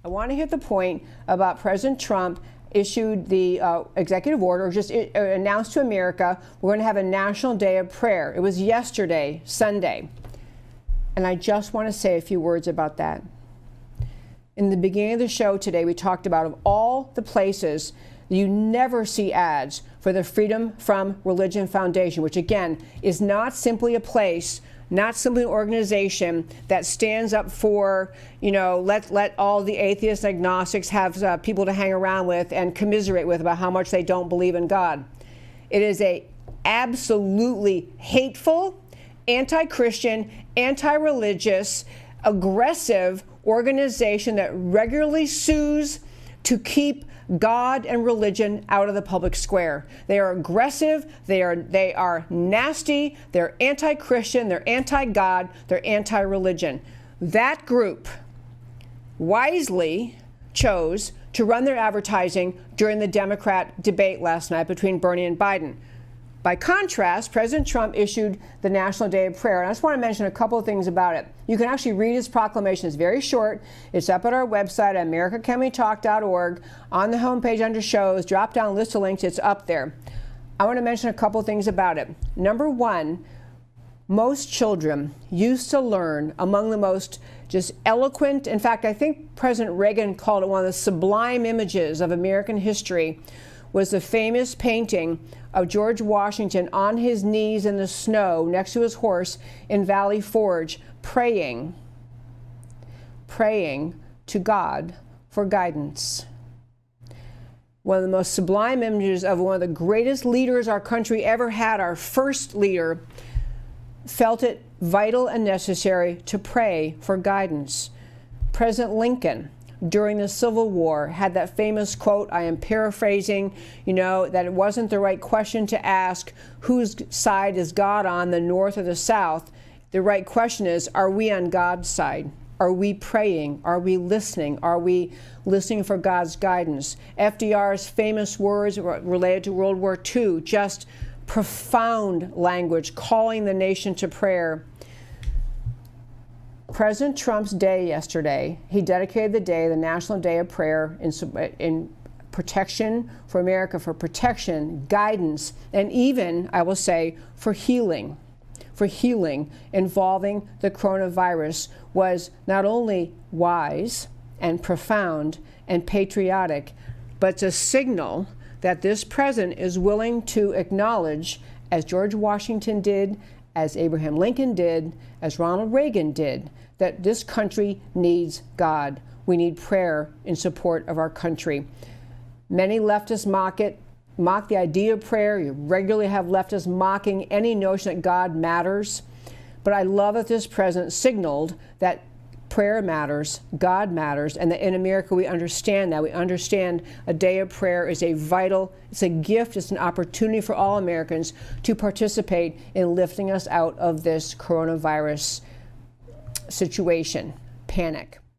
I want to hit the point about President Trump issued the executive order, just announced to America, we're going to have a national day of prayer. It was yesterday, Sunday. And I just want to say a few words about that. In the beginning of the show today, we talked about of all the places you never see ads for the Freedom from Religion Foundation, which again is not simply a place, not simply an organization that stands up for, let all the atheists and agnostics have people to hang around with and commiserate with about how much they don't believe in God. It is a absolutely hateful, anti-Christian, anti-religious, aggressive organization that regularly sues to keep God and religion out of the public square. They are aggressive, they are nasty, they're anti-Christian, they're anti-God, they're anti-religion. That group wisely chose to run their advertising during the Democrat debate last night between Bernie and Biden. By contrast, President Trump issued the National Day of Prayer, and I just want to mention a couple of things about it. You can actually read his proclamation. It's very short. It's up at our website at americacanwetalk.org. On the homepage under shows, drop down list of links, it's up there. I want to mention a couple of things about it. Number one, most children used to learn among the most just eloquent, in fact, I think President Reagan called it one of the sublime images of American history, was the famous painting of George Washington on his knees in the snow next to his horse in Valley Forge, praying to God for guidance. One of the most sublime images of one of the greatest leaders our country ever had, our first leader, felt it vital and necessary to pray for guidance. President Lincoln, during the Civil War, had that famous quote, I am paraphrasing, that it wasn't the right question to ask, whose side is God on, the North or the South? The right question is, are we on God's side? Are we praying? Are we listening? Are we listening for God's guidance? FDR's famous words related to World War II, just profound language, calling the nation to prayer. President Trump's day yesterday, he dedicated the day, the National Day of Prayer, in protection for America, for protection, guidance, and even, I will say, for healing involving the coronavirus, was not only wise and profound and patriotic, but to signal that this president is willing to acknowledge, as George Washington did, as Abraham Lincoln did, as Ronald Reagan did, that this country needs God. We need prayer in support of our country. Many leftists mock the idea of prayer. You regularly have leftists mocking any notion that God matters. But I love that this president signaled that prayer matters, God matters, and that in America we understand that. We understand a day of prayer is it's a gift, it's an opportunity for all Americans to participate in lifting us out of this coronavirus situation, panic.